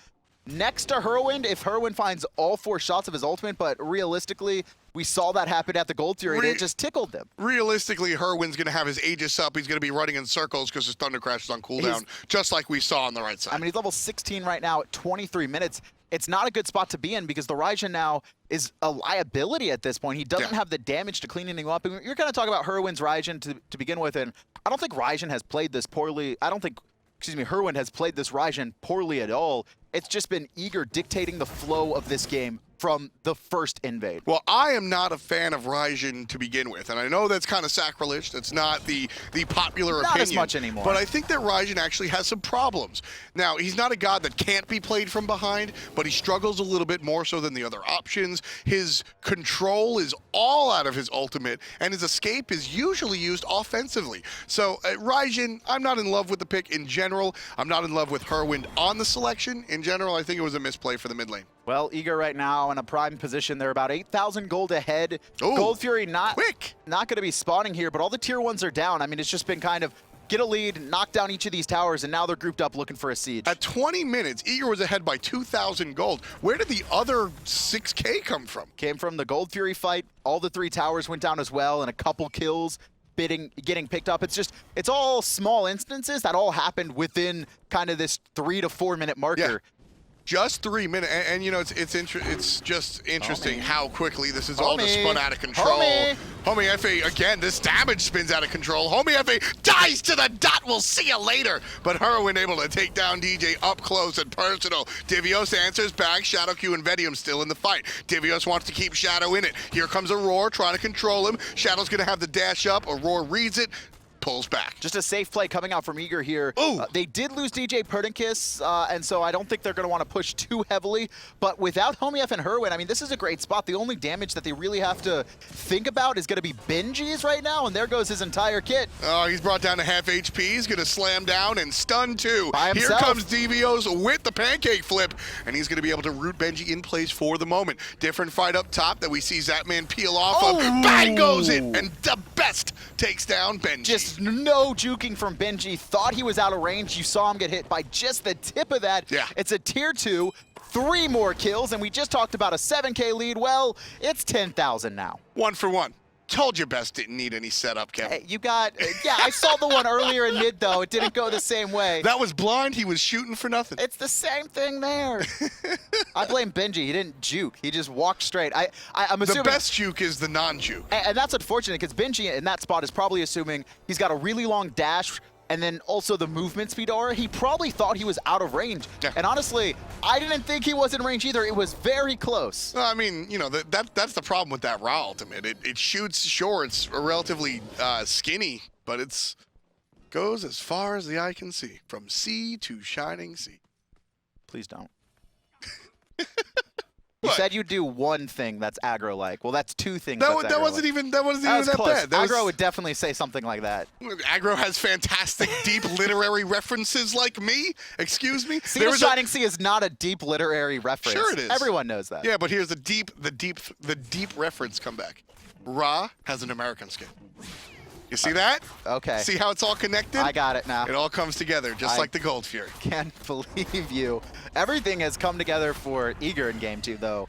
next to Hurriwind if Hurriwind finds all 4 shots of his ultimate, but realistically, we saw that happen at the Gold Fury, and it just tickled them. Realistically, Hurriwind's going to have his Aegis up. He's going to be running in circles because his Thunder Crash is on cooldown, just like we saw on the right side. I mean, he's level 16 right now at 23 minutes. it's not a good spot to be in because the Raijin now is a liability at this point. He doesn't have the damage to clean anything up. And you're going to talk about Hurriwind's Raijin to begin with, and I don't think Raijin has played this poorly. I don't think, Hurriwind has played this Raijin poorly at all. It's just been Eager dictating the flow of this game from the first invade. Well, I am not a fan of Raijin to begin with, and I know that's kind of sacrilege. That's not the popular opinion. Not as much anymore. But I think that Raijin actually has some problems. Now, he's not a god that can't be played from behind, but he struggles a little bit more so than the other options. His control is all out of his ultimate, and his escape is usually used offensively. So, Raijin, I'm not in love with the pick in general. I'm not in love with Hurriwind on the selection. In general, I think it was a misplay for the mid lane. Well, Eager right now in a prime position. They're about 8,000 gold ahead. Ooh, Gold Fury not going quick. to be spawning here, but all the tier 1s are down. I mean, it's just been kind of get a lead, knock down each of these towers, and now they're grouped up looking for a siege. At 20 minutes, Eager was ahead by 2,000 gold. Where did the other 6K come from? Came from the Gold Fury fight. All the 3 towers went down as well, and a couple kills getting picked up. It's all small instances that all happened within kind of this 3 to 4 minute marker. Yeah. Just 3 minutes, and you know it's just interesting how quickly this is all just spun out of control. Homiefe again, this damage spins out of control. Homiefe dies to the dot. We'll see you later. But Hurriwind able to take down DJ up close and personal. Divios answers back. Shadowq and Vetium still in the fight. Divios wants to keep Shadow in it. Here comes Aror trying to control him. Shadow's gonna have the dash up. Aror reads it. Pulls back. Just a safe play coming out from Eager here. They did lose djpernicus, and so I don't think they're going to want to push too heavily. But without Homiefe and Hurriwind, I mean, this is a great spot. The only damage that they really have to think about is going to be Benji's right now, and there goes his entire kit. Oh, he's brought down to half HP. He's going to slam down and stun too. By Here himself. comes Divios with the pancake flip, and he's going to be able to root Benji in place for the moment. Different fight up top that we see Zapman peel off of. Bang goes it, and TheBest takes down Benji. Just no juking from Benji. Thought he was out of range. You saw him get hit by just the tip of that. Yeah. It's a tier 2, 3 more kills, and we just talked about a 7K lead. Well, it's 10,000 now. 1 for 1. Told you Best didn't need any setup, Kevin. Hey, you got, yeah, I saw the one earlier in mid, though. It didn't go the same way. That was blind. He was shooting for nothing. It's the same thing there. I blame Benji. He didn't juke. He just walked straight. I'm assuming the best juke is the non-juke. And that's unfortunate because Benji in that spot is probably assuming he's got a really long dash and then also the movement speed aura. He probably thought he was out of range. Yeah. And honestly, I didn't think he was in range either. It was very close. Well, I mean, you know, that's the problem with that Ra ultimate. It shoots, sure, it's relatively skinny, but it's goes as far as the eye can see, from sea to shining sea. Please don't. You What? said you'd do one thing that's aggro-like. Well, that's 2 things That that's wasn't even that was bad. close. That was- Aggro would definitely say something like that. Aggro has fantastic, deep literary references like me. Excuse me. Sea of Shining Sea is not a deep literary reference. Sure it is. Everyone knows that. Yeah, but here's the deep reference comeback. Ra has an American skin. You see that? Okay. See how it's all connected? I got it now. It all comes together, just like the Gold Fury. Can't believe you. Everything has come together for Eager in Game 2, though.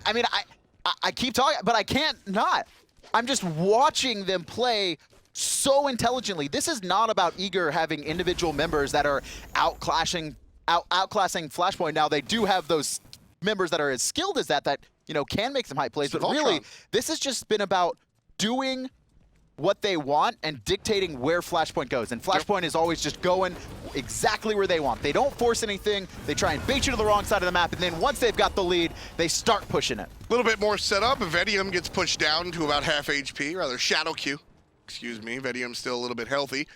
I mean, I keep talking, but I can't not. I'm just watching them play so intelligently. This is not about Eager having individual members that are outclassing Flashpoint. Now, they do have those members that are as skilled as that you know, can make some high plays, but really, this has just been about doing what they want and dictating where Flashpoint goes. And Flashpoint is always just going exactly where they want. They don't force anything. They try and bait you to the wrong side of the map, and then once they've got the lead, they start pushing it. A little bit more setup. Vetium gets pushed down to about half HP, rather Shadowq. Excuse me, Vetium's still a little bit healthy.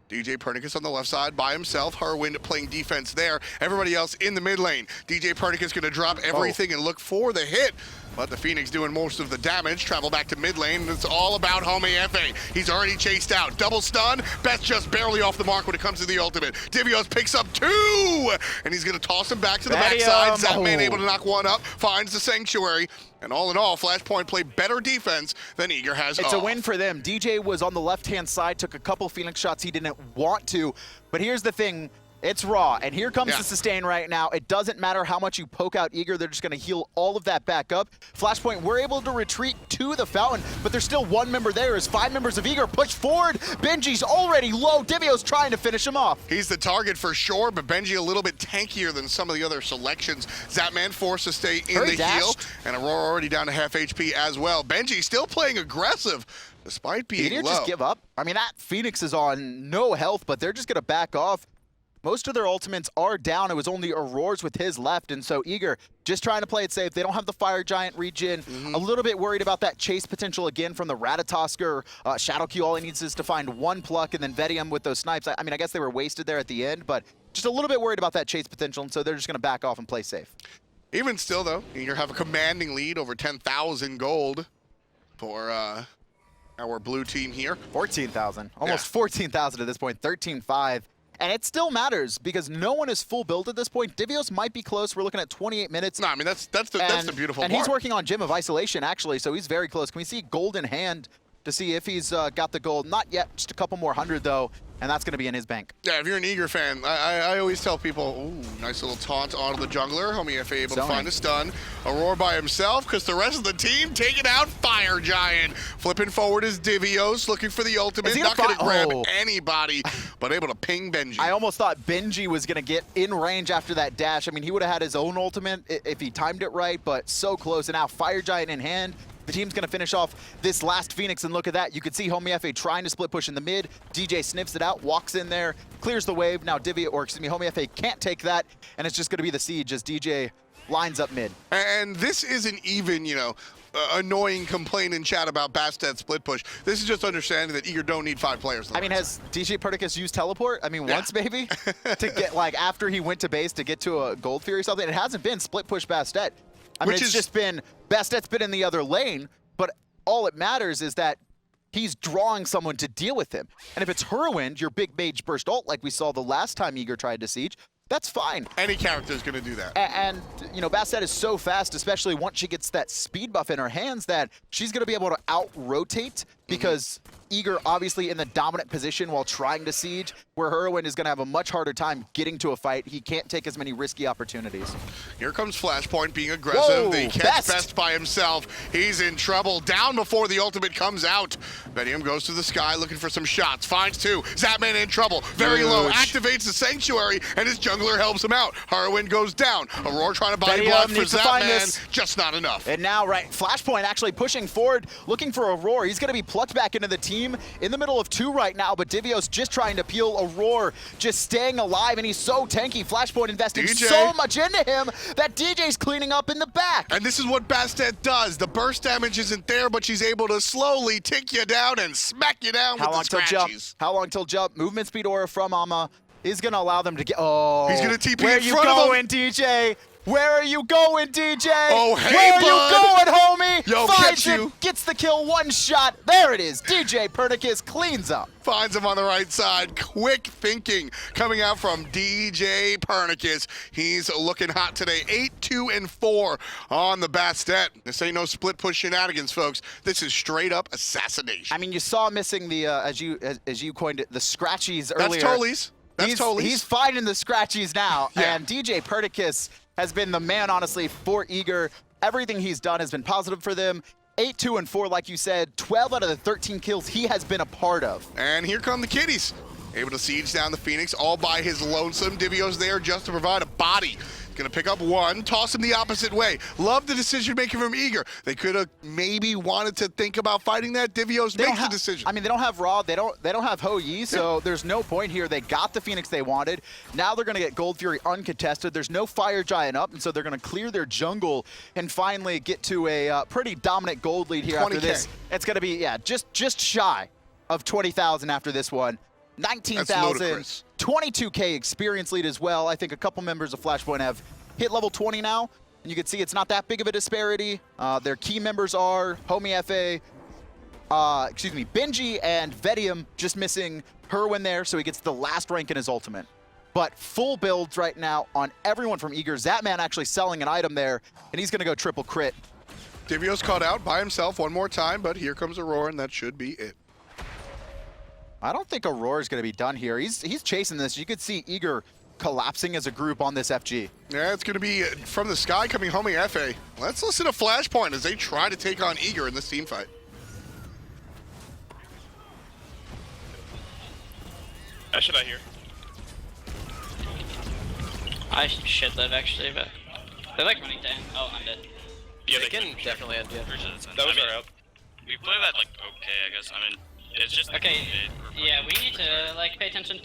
djpernicus on the left side by himself. Hurriwind playing defense there. Everybody else in the mid lane. djpernicus gonna drop everything and look for the hit. But the Phoenix doing most of the damage. Travel back to mid lane. It's all about Homiefe. He's already chased out. Double stun. Best just barely off the mark when it comes to the ultimate. Divios picks up 2! And he's going to toss him back to the backside. Zapman able to knock one up. Finds the Sanctuary. And all in all, Flashpoint played better defense than Eager has. It's a win for them. DJ was on the left-hand side, took a couple Phoenix shots he didn't want to. But here's the thing. It's raw, and here comes Yeah. the sustain right now. It doesn't matter how much you poke out Eager, they're just going to heal all of that back up. Flashpoint, we're able to retreat to the fountain, but there's still one member there as 5 members of Eager push forward. Benji's already low. Divios trying to finish him off. He's the target for sure, but Benji a little bit tankier than some of the other selections. Zapman forced to stay in Hurry the heal, and Aurora already down to half HP as well. Benji still playing aggressive, despite being Did low. just give up? I mean, that Phoenix is on no health, but they're just going to back off. Most of their ultimates are down. It was only Auror's with his left, and so Eager just trying to play it safe. They don't have the Fire Giant regen. A little bit worried about that chase potential again from the Ratatoskr. Shadowq, all he needs is to find 1 pluck, and then Vetium with those snipes. I mean, I guess they were wasted there at the end, but just a little bit worried about that chase potential, and so they're just going to back off and play safe. Even still, though, you have a commanding lead over 10,000 gold for our blue team here. 14,000. Almost 14,000 at this point. 13-5. And it still matters because no one is full build at this point. Divios might be close. We're looking at 28 minutes. No, I mean, that's the beautiful And part. he's working on Gem of Isolation, actually, so he's very close. Can we see gold in hand to see if he's got the gold? Not yet. Just a couple more hundred, though, and that's going to be in his bank. Yeah, if you're an Eager fan, I always tell people, ooh, nice little taunt onto the jungler. Homiefe able to find a stun. Aurora by himself, because the rest of the team taking out Fire Giant. Flipping forward is Divios, looking for the ultimate. Not going to grab anybody, but able to ping Benji. I almost thought Benji was going to get in range after that dash. I mean, he would have had his own ultimate if he timed it right, but so close. And now Fire Giant in hand. The team's going to finish off this last Phoenix, and look at that. You can see Homiefe trying to split push in the mid. DJ sniffs it out, walks in there, clears the wave. Now Homiefe can't take that, and it's just going to be the siege as DJ lines up mid. And this isn't even, annoying complaint in chat about Bastet split push. This is just understanding that Eager don't need 5 players. I mean, has djpernicus used teleport? I mean, once maybe? To get, after he went to base to get to a Gold Fury or something? It hasn't been split push Bastet. I mean, it's just been, Bastet's been in the other lane, but all it matters is that he's drawing someone to deal with him. And if it's Hurriwind, your big mage burst ult like we saw the last time Eager tried to siege, that's fine. Any character is going to do that. And Bastet is so fast, especially once she gets that speed buff in her hands, that she's going to be able to out-rotate because Eager obviously in the dominant position while trying to siege, where Hurriwind is going to have a much harder time getting to a fight. He can't take as many risky opportunities. Here comes Flashpoint being aggressive. Whoa, they catch Best by himself. He's in trouble. Down before the ultimate comes out. Vetium goes to the sky looking for some shots. Finds 2. Zapman in trouble. Very low. Activates the Sanctuary, and his jungler helps him out. Hurriwind goes down. Aurora trying to buy blood for Zapman. Just not enough. And now, Flashpoint actually pushing forward, looking for Aurora. He's going to be plucked back into the team in the middle of 2 right now, but Divios just trying to peel Aurora, just staying alive, and he's so tanky. Flashpoint investing so much into him that DJ's cleaning up in the back. And this is what Bastet does. The burst damage isn't there, but she's able to slowly tick you down and smack you down with the scratchies. How long till jump? Movement speed aura from Ama is going to allow them to get... Oh, he's going to TP where in front of him. Where you going, DJ? Where are you going, DJ? Oh, hey, Where bud. are you going, homie? Yo, Finds catch it, you. gets the kill, 1 shot. There it is. djpernicus cleans up. Finds him on the right side. Quick thinking coming out from djpernicus. He's looking hot today. 8-2-4 on the Bastet. This ain't no split push shenanigans, folks. This is straight up assassination. I mean, you saw missing the, as you coined it, the scratchies earlier. That's Tollies. He's finding the scratchies now, and djpernicus has been the man, honestly, for Eager. Everything he's done has been positive for them. 8-2-4, like you said, 12 out of the 13 kills he has been a part of. And here come the kiddies. Able to siege down the Phoenix all by his lonesome. Divios there just to provide a body. Gonna pick up 1, toss him the opposite way. Love the decision making from Eager. They could have maybe wanted to think about fighting that. Divios makes the decision. I mean, they don't have Raw, they don't have Ho-Yi, so there's no point here. They got the Phoenix they wanted. Now they're gonna get Gold Fury uncontested. There's no Fire Giant up, and so they're gonna clear their jungle and finally get to a pretty dominant gold lead here after this. It's gonna be, just shy of 20,000 after this one. 19,000, 22K experience lead as well. I think a couple members of Flashpoint have hit level 20 now, and you can see it's not that big of a disparity. Their key members are Homiefe, Benji and Vetium, just missing Hurriwind there, so he gets the last rank in his ultimate. But full builds right now on everyone from Eager. Zapman actually selling an item there, and he's gonna go triple crit. Divios caught out by himself one more time, but here comes Aurora, and that should be it. I don't think Aurora's going to be done here. He's chasing this. You could see Eager collapsing as a group on this FG. Yeah, it's going to be from the sky coming Homiefe. Let's listen to Flashpoint as they try to take on Eager in this team fight. Should I hear? I should live actually, but they're like running to end. Oh, I'm dead. Yeah, they can definitely end. Yeah. That was our help. We play that like okay, I guess. I mean, it's just Okay. Yeah, we need to like pay attention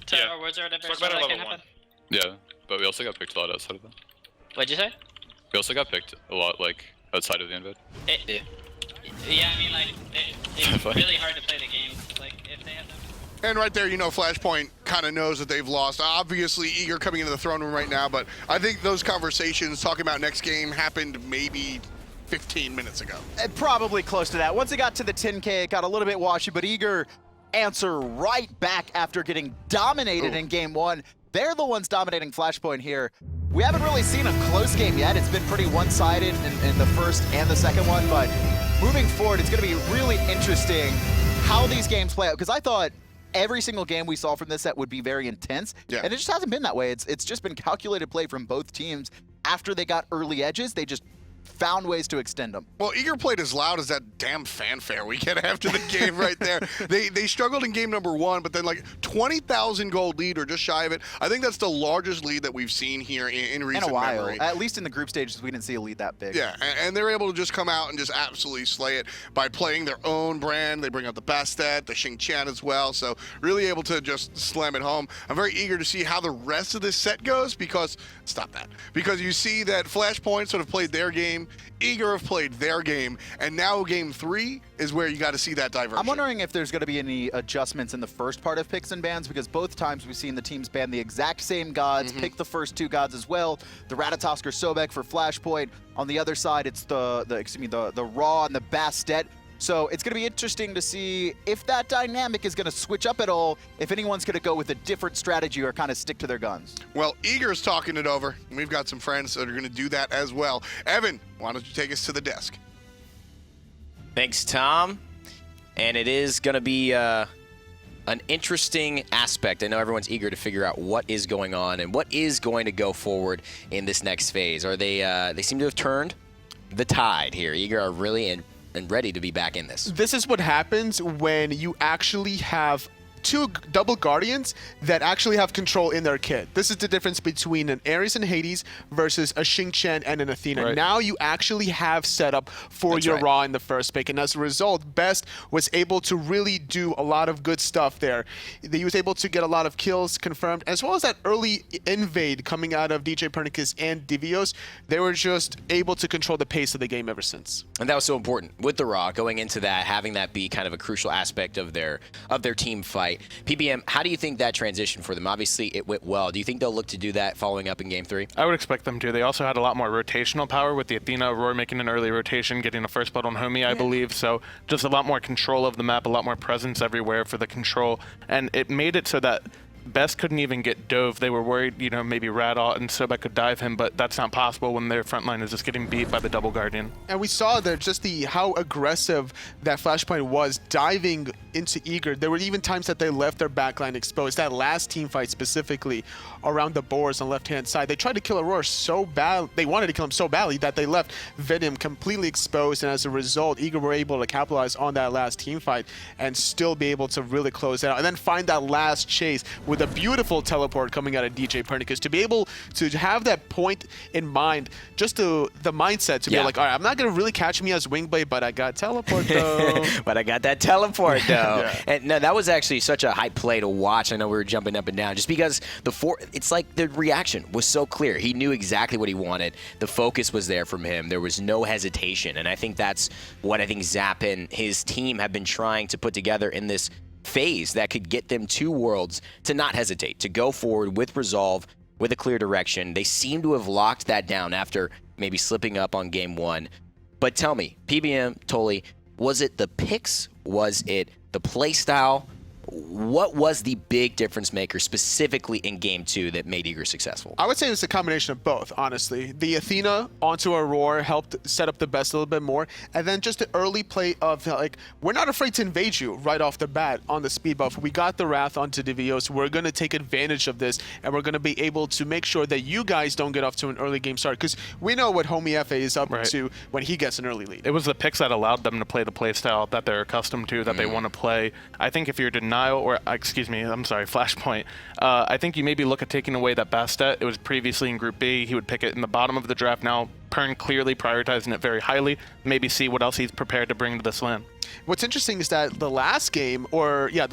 to our words or whatever. Talk So about our that can level 1. happen. Yeah, but we also got picked a lot outside of that. What'd you say? We also got picked a lot, like, outside of the invade. Yeah, I mean like it's really hard to play the game. Like if they have them. And right there, you know, Flashpoint kind of knows that they've lost. Obviously, Eager coming into the throne room right now, but I think those conversations talking about next game happened maybe 15 minutes ago. Probably close to that. Once it got to the 10K, it got a little bit washy, but Eager answer right back after getting dominated in game 1. They're the ones dominating Flashpoint here. We haven't really seen a close game yet. It's been pretty one-sided in the first and the second one, but moving forward, it's going to be really interesting how these games play out, because I thought every single game we saw from this set would be very intense, and it just hasn't been that way. It's just been calculated play from both teams. After they got early edges, they just found ways to extend them. Well, Eager played as loud as that damn fanfare we get after the game right there. They struggled in game number 1, but then like 20,000 gold lead or just shy of it. I think that's the largest lead that we've seen here in recent in a while. memory. At least in the group stages, we didn't see a lead that big. Yeah, and they're able to just come out and just absolutely slay it by playing their own brand. They bring out the Bastet, the Xing as well, so really able to just slam it home. I'm very eager to see how the rest of this set goes because you see that Flashpoint sort of played their game, Eager have played their game, and now game 3 is where you got to see that diversion. I'm wondering if there's going to be any adjustments in the first part of picks and bans, because both times we've seen the teams ban the exact same gods, pick the first 2 gods as well. The Ratatoskr Sobek for Flashpoint. On the other side, it's the Raw and the Bastet. So it's going to be interesting to see if that dynamic is going to switch up at all, if anyone's going to go with a different strategy or kind of stick to their guns. Well, Eager's talking it over. We've got some friends that are going to do that as well. Evan, why don't you take us to the desk? Thanks, Tom. And it is going to be an interesting aspect. I know everyone's eager to figure out what is going on and what is going to go forward in this next phase. Are they seem to have turned the tide here. Eager are really and ready to be back in this. This is what happens when you actually have 2 double guardians that actually have control in their kit. This is the difference between an Ares and Hades versus a Xing and an Athena. Right. Now you actually have setup for That's your right. Raw in the first pick, and as a result, Best was able to really do a lot of good stuff there. He was able to get a lot of kills confirmed, as well as that early invade coming out of djpernicus and Divios. They were just able to control the pace of the game ever since. And that was so important with the Raw, going into that, having that be kind of a crucial aspect of their team fight. PBM, how do you think that transition for them? Obviously, it went well. Do you think they'll look to do that following up in Game 3? I would expect them to. They also had a lot more rotational power with the Athena Aurora making an early rotation, getting a first blood on Homie, I believe. So just a lot more control of the map, a lot more presence everywhere for the control. And it made it so that Best couldn't even get dove. They were worried, you know, maybe Ratatoskr and Sobek could dive him, but that's not possible when their front line is just getting beat by the double guardian. And we saw there just how aggressive that Flashpoint was diving into Eager. There were even times that they left their backline exposed. That last team fight specifically around the boars on the left-hand side, they tried to kill Aror so bad, they wanted to kill him so badly that they left Vetium completely exposed, and as a result, Eager were able to capitalize on that last team fight and still be able to really close it out, and then find that last chase with a beautiful teleport coming out of djpernicus. To be able to have that point in mind, just the mindset to be like, all right, I'm not going to really catch me as Wingblade, but I got teleport though. But I got that teleport though. And no, that was actually such a hype play to watch. I know we were jumping up and down just because it's like the reaction was so clear. He knew exactly what he wanted. The focus was there from him. There was no hesitation. And I think that's what I think Zap and his team have been trying to put together in this phase that could get them to Worlds, to not hesitate, to go forward with resolve, with a clear direction. They seem to have locked that down after maybe slipping up on game 1. But tell me, PBM, Toli, was it the picks? Was it the play style? what was the big difference maker specifically in Game 2 that made Eager successful? I would say it was a combination of both, honestly. The Athena onto Aror helped set up the best a little bit more, and then just the early play of, like, we're not afraid to invade you right off the bat on the speed buff. We got the Wrath onto Divios. We're going to take advantage of this, and we're going to be able to make sure that you guys don't get off to an early game start, because we know what Homiefe is up to when he gets an early lead. It was the picks that allowed them to play the playstyle that they're accustomed to, that they want to play. I think if you're Denial, or excuse me, I'm sorry, Flashpoint, I think you maybe look at taking away that Bastet. It was previously in Group B. He would pick it in the bottom of the draft. Now, Pern clearly prioritizing it very highly. Maybe see what else he's prepared to bring to this LAN. What's interesting is that the last game, or yeah,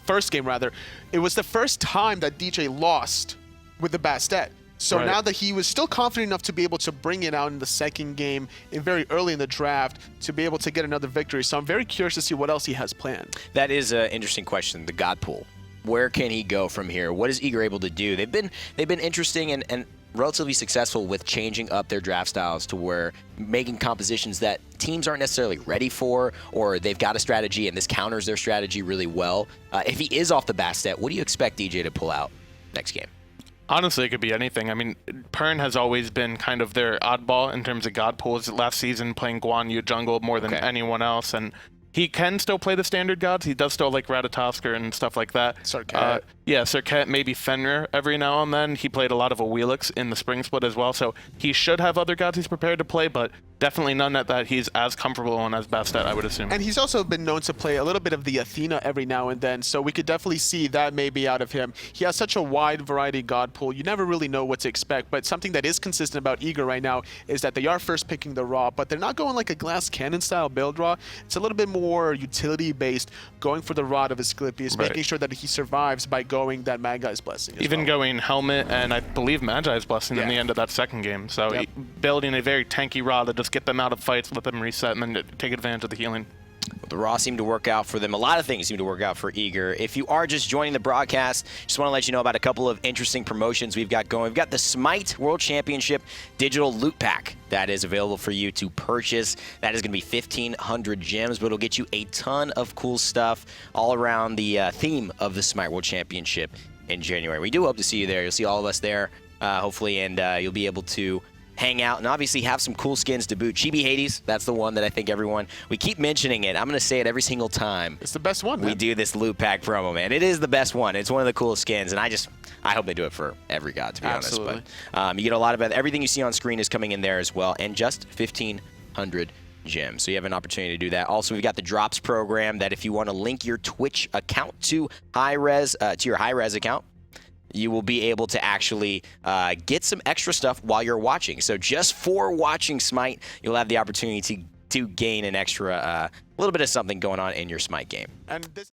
first game rather, it was the first time that DJ lost with the Bastet. So now that he was still confident enough to be able to bring it out in the second game very early in the draft to be able to get another victory. So I'm very curious to see what else he has planned. That is an interesting question, the God pool. Where can he go from here? What is Eager able to do? They've been interesting and relatively successful with changing up their draft styles to where making compositions that teams aren't necessarily ready for, or they've got a strategy and this counters their strategy really well. If he is off the Bastet, what do you expect DJ to pull out next game? Honestly, it could be anything. I mean, Pern has always been kind of their oddball in terms of God pools. Last season, playing Guan Yu jungle more than anyone else, and he can still play the standard gods. He does still like Ratatoskr and stuff like that. Serket. Yeah, Serket, maybe Fenrir every now and then. He played a lot of Awilix in the spring split as well, so he should have other gods he's prepared to play, but definitely none that he's as comfortable on as Bastet, I would assume. And he's also been known to play a little bit of the Athena every now and then, so we could definitely see that maybe out of him. He has such a wide variety god pool, you never really know what to expect, but something that is consistent about Eager right now is that they are first picking the Raw, but they're not going like a glass cannon style build Raw. It's a little bit more utility based, going for the Rod of Asclepius, making sure that he survives by going that Magi's Blessing. Even going Helmet and I believe Magi's Blessing in the end of that second game. So building a very tanky Rod to just get them out of fights, let them reset, and then take advantage of the healing. Well, the Raw seemed to work out for them. A lot of things seem to work out for Eager. If you are just joining the broadcast, just want to let you know about a couple of interesting promotions we've got going. We've got the Smite World Championship Digital Loot Pack that is available for you to purchase. That is going to be 1,500 gems, but it'll get you a ton of cool stuff all around the theme of the Smite World Championship in January. We do hope to see you there. You'll see all of us there, hopefully, and you'll be able to hang out and obviously have some cool skins to boot. Chibi Hades, that's the one that I think we keep mentioning it. I'm going to say it every single time. It's the best one, man. We do this loot pack promo, man. It is the best one. It's one of the coolest skins, and I hope they do it for every god, to be honest. But you get a lot of everything you see on screen is coming in there as well, and just 1,500 gems. So you have an opportunity to do that. Also, we've got the drops program that if you want to link your Twitch account to hi-rez, to your hi-rez account, you will be able to actually get some extra stuff while you're watching. So just for watching Smite, you'll have the opportunity to gain an extra little bit of something going on in your Smite game. And this